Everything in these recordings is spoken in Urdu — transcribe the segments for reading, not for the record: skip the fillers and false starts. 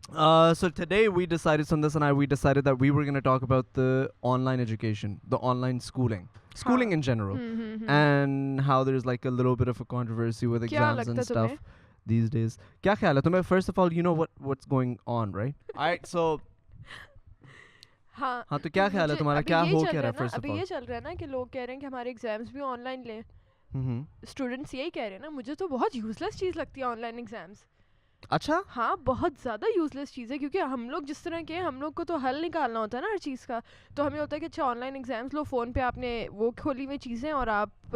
So today we decided, Sundar and I, we decided that we were going to talk about the online education, the online schooling in general, and how there's like a little bit of a controversy with کیا exams لگتا and ہے تمہیں؟ stuff these days. کیا خیال ہے تمہیں؟ First of all, you know what's going on, right? Alright, so ہاں ہاں تو کیا خیال ہے تمہارا؟ کیا ہو کیا رہا ہے first of ابھی all؟ یہ چل رہا ہے نا کہ لوگ کہہ رہے ہیں کہ ہمارے ایگزامس بھی آن لائن لیں. اسٹوڈنٹس یہی کہہ رہے ہیں نا. مجھے تو بہت یوز لیس چیز لگتی ہے آن لائن ایگزامس. اچھا ہاں بہت زیادہ یوز لیس چیز ہے, کیونکہ ہم لوگ جس طرح کے ہم لوگ کو تو حل نکالنا ہوتا ہے نا ہر چیز کا. تو ہمیں ہوتا ہے کہ اچھا آن لائن ایگزامس لو, فون پہ آپ نے وہ کھولی ہوئی چیزیں اور آپ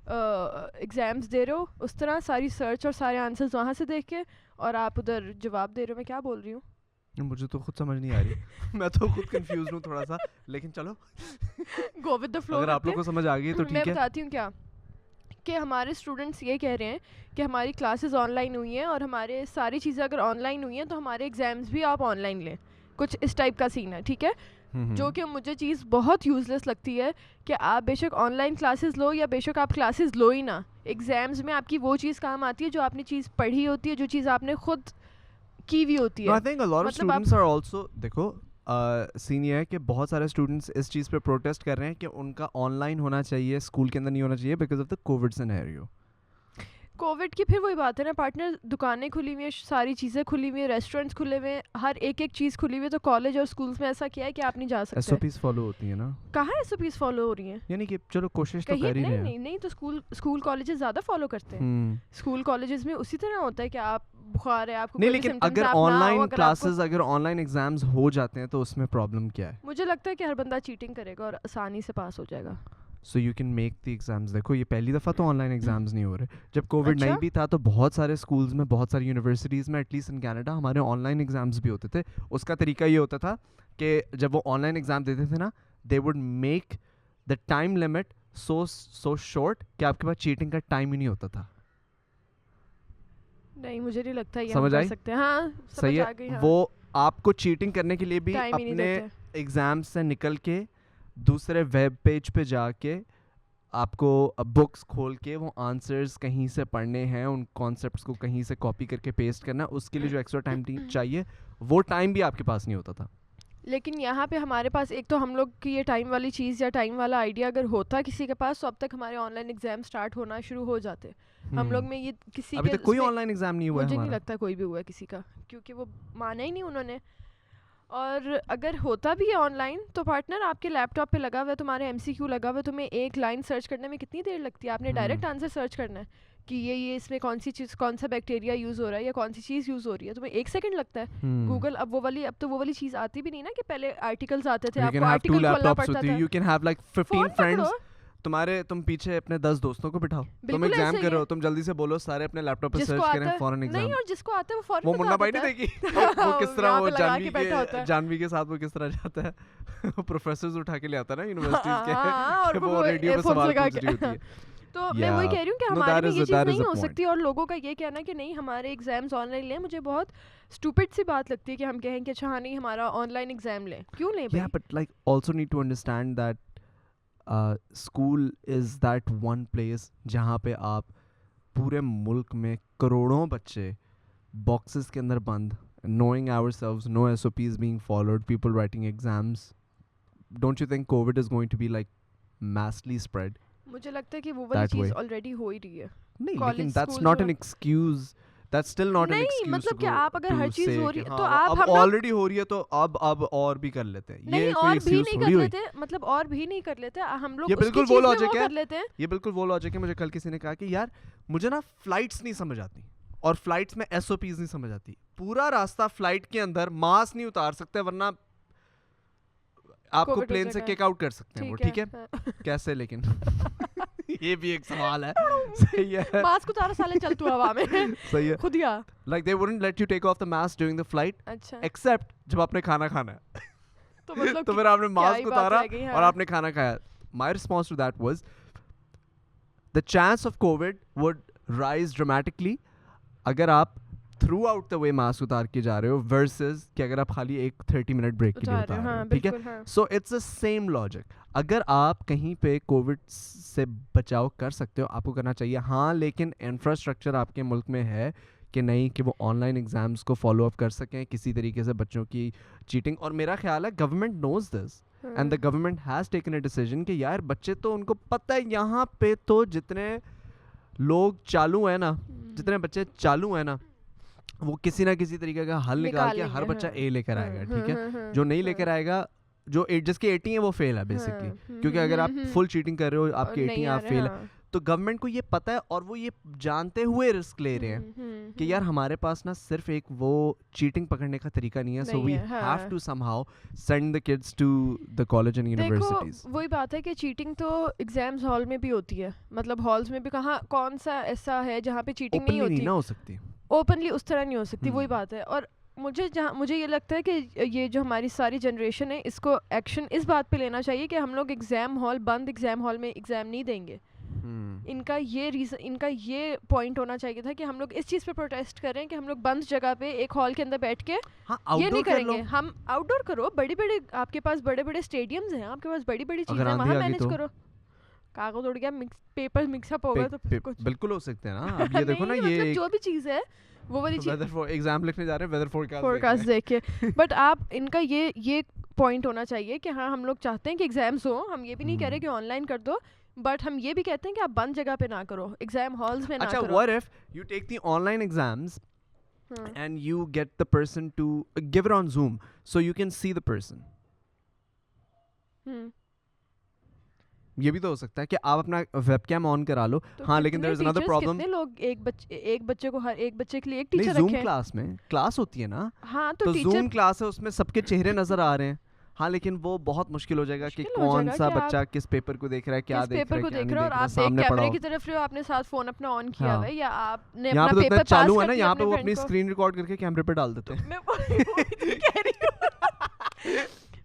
ایگزامس دے رہے ہو اس طرح, ساری سرچ اور سارے آنسرز وہاں سے دیکھ کے, اور آپ ادھر جواب دے رہے ہو. میں کیا بول رہی ہوں؟ مجھے تو خود سمجھ نہیں آ رہی, میں تو خود کنفیوز ہوں تھوڑا سا, لیکن چلو گو ود دا فلو. اگر آپ لوگ کو سمجھ آ گئی تو میں ٹھیک ہے. بتاتی ہوں کیا کہ ہمارے اسٹوڈنٹس یہ کہہ رہے ہیں کہ ہماری کلاسز آن لائن ہوئی ہیں اور ہمارے ساری چیزیں اگر آن لائن ہوئی ہیں تو ہمارے ایگزامس بھی آپ آن لائن لیں. کچھ اس ٹائپ کا سین ہے, ٹھیک ہے, جو کہ مجھے چیز بہت یوز لیس لگتی ہے کہ آپ بے شک آن لائن کلاسز لو یا بے شک آپ کلاسز لو ہی نہ, ایگزامس میں آپ کی وہ چیز کام آتی ہے جو آپ نے چیز پڑھی ہوتی ہے, جو چیز آپ نے خود کی ہوئی ہوتی ہے. I think a lot of students are also, دیکھو سین یہ ہے کہ بہت سارے اسٹوڈنٹس اس چیز پہ پروٹیسٹ کر رہے ہیں کہ ان کا آن لائن ہونا چاہیے, اسکول کے اندر نہیں ہونا چاہیے because of the Covid scenario. Covid کی پھر وہی بات ہے نا پارٹنر, دکانیں کھلی ہوئی ہیں, ساری چیزیں کھلی ہوئی ہیں, ریسٹورینٹس کھلے ہوئے ہیں, ہر ایک چیز کھلی ہوئی ہے. تو کالج اور اسکولس میں ایسا کیا ہے کہ آپ نہیں جا سکتے. ایس او پیز فالو ہوتی ہے نا. کہاں ایس او پیز فالو ہو رہی ہیں؟ یعنی کہ چلو کوشش تو کر ہی رہے ہیں. نہیں تو اسکول کالجز زیادہ فالو کرتے ہیں. اسکول کالجز میں اسی طرح ہوتا ہے کہ آپ بخار ہے آپ کو نہیں, لیکن اگر آن لائن کلاسز, اگر آن لائن ایگزامز ہو جاتے ہیں تو اس میں پرابلم کیا ہے؟ مجھے لگتا ہے کہ ہر بندہ چیٹنگ کرے گا اور آسانی سے پاس ہو جائے گا. So you can make the exams. دیکھو یہ پہلی دفعہ تو آن لائن ایگزامز نہیں ہو رہے. جب کووڈ نہیں بھی تھا تو بہت سارے اسکولز میں, بہت ساری یونیورسٹیز میں, ایٹ لیسٹ ان کینیڈا, ہمارے آن لائن ایگزامز بھی ہوتے تھے. اس کا طریقہ یہ ہوتا تھا کہ جب وہ آن لائن ایگزام دیتے تھے نا, they would make the time limit so short کہ آپ کے پاس چیٹنگ کا ٹائم ہی نہیں ہوتا تھا. نہیں مجھے نہیں لگتا یہ سمجھ کر آئی؟ سکتے. ہاں صحیح ہے. وہ آپ کو چیٹنگ کرنے کے لیے بھی اپنے ایگزام سے نکل کے دوسرے ویب پیج پہ جا کے آپ کو بکس کھول کے وہ آنسرز کہیں سے پڑھنے ہیں, ان کانسیپٹس کو کہیں سے کاپی کر کے پیسٹ کرنا, اس کے لیے جو ایکسٹرا ٹائم چاہیے وہ ٹائم بھی آپ کے پاس نہیں ہوتا تھا. لیکن یہاں پہ ہمارے پاس ایک تو ہم لوگ کی یہ ٹائم والی چیز یا ٹائم والا آئیڈیا اگر ہوتا کسی کے پاس تو اب تک ہمارے آن لائن ایگزام اسٹارٹ ہونا شروع ہو جاتے. ہم لوگ میں یہ کسی ابھی تک کوئی آن لائن ایگزام نہیں ہوا ہے. مجھے نہیں لگتا کوئی بھی ہوا ہے کسی کا, کیونکہ وہ مانا ہی نہیں انہوں نے. اور اگر ہوتا بھی ہے آن لائن تو پارٹنر آپ کے لیپ ٹاپ پہ لگا ہوا ہے, تمہارے ایم سی کیو لگا ہوا ہے, تمہیں ایک لائن سرچ کرنے میں کتنی دیر لگتی ہے؟ آپ نے ڈائریکٹ آنسر سرچ کرنا ہے کہ یہ اس میں کون سی چیز, کون سا بیکٹیریا یوز ہو رہا ہے یا کون سی چیز یوز ہو رہی ہے, تمہیں 1 سیکنڈ لگتا ہے. گوگل اب تو وہ والی چیز آتی بھی نہیں نا کہ پہلے آرٹیکلز آتے تھے, آپ کو آرٹیکل کھولنا پڑتا تھا. You can have like 15 friends. تم پیچھے اپنے 10 دوستوں کو بٹھاؤ, تم ایگزام کر رہے ہو, تم جلدی سے بولو, سارے اپنے لیپ ٹاپ پہ سرچ کریں فورن ایگزام. نہیں, اور جس کو آتا ہے وہ فورن وہ منا بھائی نہیں دیکھی وہ کس طرح وہ جانوی کے ساتھ وہ کس طرح جاتا ہے, وہ پروفیسرز اٹھا کے لے آتا ہے نا یونیورسٹیز کے, اور وہ ریڈیو پہ سوال پوچھ رہی ہوتی ہے. تو میں وہی کہہ رہی ہوں کہ ہمارے میں یہ چیز نہیں ہو سکتی, اور لوگوں کا یہ کہنا کہ نہیں ہمارے ایگزامس آن لائن لیں, مجھے بہت اسٹوپڈ سی بات لگتی ہے کہ ہم کہیں کہ اچھا ہاں نہیں ہمارا آن لائن ایگزام لیں. کیوں لیں بھائی؟ But like also need to understand that school is that one place جہاں پہ آپ پورے ملک میں کروڑوں بچے باکسز کے اندر بند, knowing ourselves, no SOPs being followed, people writing exams. Don't you think COVID is going to be like massively spread? مجھے لگتا ہے کہ وہ والی چیز آلریڈی ہو ہی رہی ہے. نہیں, لیکن that's not an excuse. That's still not an excuse. مطلب کہ آپ اگر ہر چیز ہو رہی ہے تو آپ آلریڈی ہو رہی ہے تو اب اور بھی کر لیتے ہیں. نہیں, اور بھی نہیں کر لیتے, مطلب اور بھی نہیں کر لیتے ہم لوگ. یہ بالکل وہ لاجک ہے, یہ بالکل وہ لاجک ہے. مجھے کل کسی نے کہا کہ یار مجھے نا فلائٹس نہیں سمجھ آتی, اور فلائٹس میں ایس او پیز نہیں سمجھ آتی. پورا راستہ فلائٹ کے اندر ماسک نہیں اتار سکتے ورنہ آپ کو پلین سے کک آؤٹ کر سکتے ہیں وہ, ٹھیک ہے کیسے؟ لیکن یہ بھی ایک سوال ہے. صحیح ہے, ماسک اتارا سالے چل تو ہوا میں. صحیح ہے, خود ہی like they wouldn't let you take off the mask during the flight except جب آپ نے کھانا کھانا ہے. تو پھر آپ نے ماسک اتارا اور آپ نے کھانا کھایا. My response to that was the chance of COVID would rise dramatically اگر آپ throughout the way mask اتار کے جا رہے ہو ورسز کہ اگر آپ خالی ایک 30 منٹ بریک کے لیے اتار رہے ہو, ٹھیک ہے. So it's the same logic. اگر آپ کہیں پہ کووڈ سے بچاؤ کر سکتے ہو آپ کو کرنا چاہیے, ہاں, لیکن انفراسٹرکچر آپ کے ملک میں ہے کہ نہیں کہ وہ آن لائن ایگزامس کو فالو اپ کر سکیں کسی طریقے سے بچوں کی چیٹنگ. اور میرا خیال ہے government knows this and the government has taken a decision کہ یار بچے تو ان کو پتہ ہے یہاں پہ تو جتنے لوگ چالو ہیں نا, جتنے بچے چالو ہیں نا, وہ کسی نہ کسی طریقے کا حل نکال کے ہر بچہ اے لے کر آئے گا. ٹھیک ہے, جو نہیں لے کر آئے گا, جو جس کے 80 ہیں وہ فیل ہے بیسکلی, کیونکہ اگر آپ فل چیٹنگ کر رہے ہو آپ کے 80 آپ فیل ہے. تو گورنمنٹ کو یہ پتہ ہے اور وہ یہ جانتے ہوئے رسک لے رہے ہیں کہ یار ہمارے پاس نا صرف ایک وہ چیٹنگ پکڑنے کا طریقہ نہیں ہے, so we have to somehow send the kids to the college and universities. وہی بات ہے کہ چیٹنگ تو ایگزامز ہال میں بھی ہوتی ہے, مطلب ہالز میں بھی کہاں کون سا ایسا ہے جہاں پہ چیٹنگ نہیں ہوتی, نہیں ہو سکتی اوپنلی اس طرح نہیں ہو سکتی. وہی بات ہے. اور مجھے یہ لگتا ہے کہ یہ جو ہماری ساری جنریشن ہے اس کو ایکشن اس بات پہ لینا چاہیے کہ ہم لوگ ایگزام ہال بند ایگزام ہال میں ایگزام نہیں دیں گے. ان کا یہ پوائنٹ ہونا چاہیے تھا کہ ہم لوگ اس چیز پہ پروٹیسٹ کریں کہ ہم لوگ بند جگہ پہ ایک ہال کے اندر بیٹھ کے یہ نہیں کریں گے. ہم آؤٹ ڈور کرو, بڑے آپ کے پاس بڑے اسٹیڈیمز ہیں, آپ کے پاس بڑی چیزیں ہیں, وہاں مینیج کرو. کاغذ اڑ گیا, پیپر مکس اپ ہوگا تو بالکل ہو سکتے ہیں نا. اب یہ دیکھو نا, یہ جو بھی چیز ہے وہ والی ایگزام لکھنے جا رہے ہیں ویدر فورکاسٹ دیکھ کے. بٹ آپ ان کا یہ پوائنٹ ہونا چاہیے کہ ہاں ہم لوگ چاہتے ہیں کہ ایگزامس ہوں, ہم یہ بھی نہیں کہہ رہے کہ آن لائن کر دو, بٹ ہم یہ بھی کہتے ہیں کہ آپ بند جگہ پہ نہ کرو, ایگزام ہالز میں نہ کرو. اچھا, what if you take the online exams and you get the person to give it on Zoom so you can see the person. یہ بھی تو ہو سکتا ہے کہ آپ اپنا ویب کیم آن کرا لو. ہاں لیکن there is another problem. کتنے لوگ ایک بچے کو ہر ایک بچے کے لیے ایک ٹیچر رکھیں. زوم کلاس میں کلاس ہوتی ہے نا, ہاں تو زوم کلاس ہے, اس میں سب کے چہرے نظر آ رہے ہیں. ہاں لیکن وہ بہت مشکل ہو جائے گا کہ کون سا بچہ کس پیپر کو دیکھ رہا ہے, کیا دیکھ رہا ہے, اور آپ ایک کیمرے کی طرف رہے ہو, آپ نے ساتھ فون اپنا آن کیا ہوا ہے, یا آپ نے اپنا پیپر پاس چالو ہے نا, یہاں پہ وہ اپنی اسکرین ریکارڈ کر کے کیمرے پہ ڈال دیتے ہیں.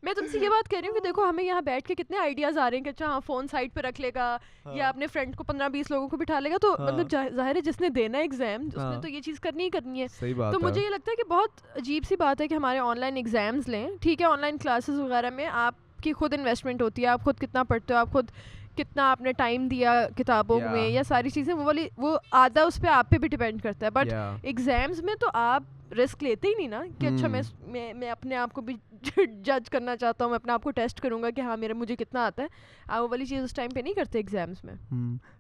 میں تم سے یہ بات کہہ رہی ہوں کہ دیکھو ہمیں یہاں بیٹھ کے کتنے آئیڈیاز آ رہے ہیں کہ اچھا ہاں فون سائڈ پہ رکھ لے گا, یا اپنے فرینڈ کو 15-20 لوگوں کو بٹھا لے گا, تو مطلب ظاہر ہے جس نے دینا ہے ایگزام اس نے تو یہ چیز کرنی ہی کرنی ہے. تو مجھے یہ لگتا ہے کہ بہت عجیب سی بات ہے کہ ہمارے آن لائن ایگزامس لیں. ٹھیک ہے, آن لائن کلاسز وغیرہ میں آپ کی خود انویسٹمنٹ ہوتی ہے, آپ خود کتنا پڑھتے ہو, آپ خود کتنا آپ نے ٹائم دیا کتابوں میں, یا ساری چیزیں وہ آدھا اس پہ آپ پہ بھی ڈپینڈ کرتا ہے. بٹ ایگزامس میں تو آپ رسک لیتے ہی نہیں نا کہ اچھا میں اپنے آپ کو بھی جج کرنا چاہتا ہوں, میں اپنے آپ کو ٹیسٹ کروں گا کہ ہاں مجھے کتنا آتا ہے. آپ وہ والی چیز اس ٹائم پہ نہیں کرتے ایگزامس میں.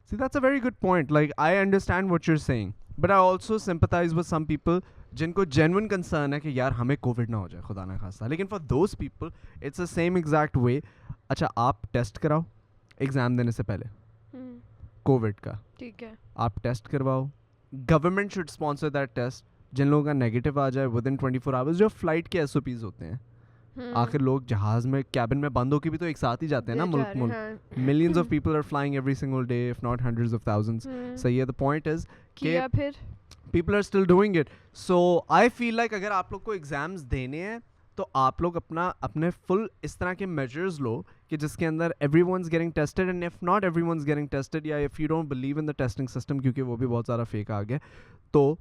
See, that's a very good point. Like, I understand what you're saying, but I also sympathize with some people جن کو genuine concern ہے کہ یار ہمیں کووڈ نہ ہو جائے خدا نہ خواستہ. لیکن for those people it's the same exact way. اچھا آپ ٹیسٹ کراؤ ایگزام دینے سے پہلے کووڈ کا, ٹھیک ہے, آپ ٹیسٹ کرواؤ. Government should sponsor that test. جن لوگوں کا نیگیٹو آ جائے ود ان 24 آورس, جو فلائٹ کے SOPs ہوتے ہیں, آخر لوگ جہاز میں کیبن میں بند ہو کے بھی تو ایک ساتھ ہی جاتے ہیں نا ملک. Millions of people are flying every single day, if not hundreds of thousands. صحیح ہے, the point is کہ people are still doing it. So I feel like اگر آپ لوگ کو ایگزامز دینے ہیں تو آپ لوگ اپنے فل اس طرح کے میجرز لو کہ جس کے اندر everyone's getting tested, and if not everyone's getting tested, یا if you don't believe in the testing system, کیونکہ وہ بھی بہت سارا فیک آ گیا, تو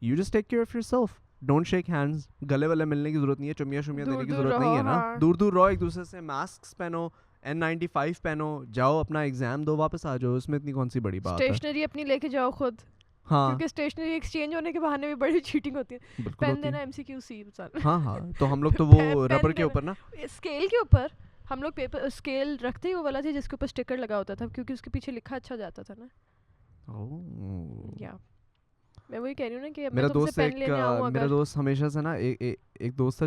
you just take care of yourself. Don't shake hands, گلے والے ملنے کی ضرورت نہیں ہے, چمیاں دینے کی ضرورت نہیں ہے نا, دور رہو ایک دوسرے سے, ماسکس پہنو, N95 پہنو, جاؤ اپنا ایگزام دو, واپس آ جاؤ. اس میں اتنی کون سی بڑی بات ہے. اسٹیشنری اپنی لے کے جاؤ خود, کیونکہ اسٹیشنری ایکسچینج ہونے کے بہانے میں بڑی چیٹنگ ہوتی ہے. پین دینا MCQC. ہاں تو ہم لوگ تو وہ ربر کے اوپر نا, اسکیل کے اوپر ہم لوگ پیپر اسکیل رکھتے ہی وہ والا تھا جس کے اوپر اسٹکر لگا ہوتا تھا, کیونکہ اس کے پیچھے لکھا اچھا جاتا تھا نا. یا میں وہی کہہ رہی ہوں نا کہ میرا دوست ہمیشہ سے نا, ایک دوست تھا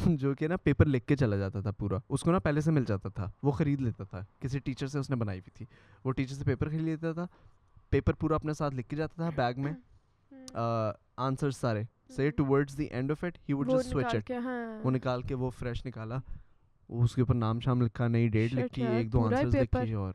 جو کہ نا پیپر لکھ کے چلا جاتا تھا پورا, اس کو نا پہلے سے مل جاتا تھا, وہ خرید لیتا تھا, کسی ٹیچر سے اس نے بنائی ہوئی تھی, وہ ٹیچر سے پیپر خرید لیتا تھا, پیپر پورا اپنے ساتھ لکھ کے جاتا تھا بیگ میں, آنسر سارے سے towards the end of it he would just switch it. وہ نکال کے وہ فریش نکالا, اس کے اوپر نام شام لکھا, نئی ڈیٹ لکھی, 1-2 آنسرز لکھی, اور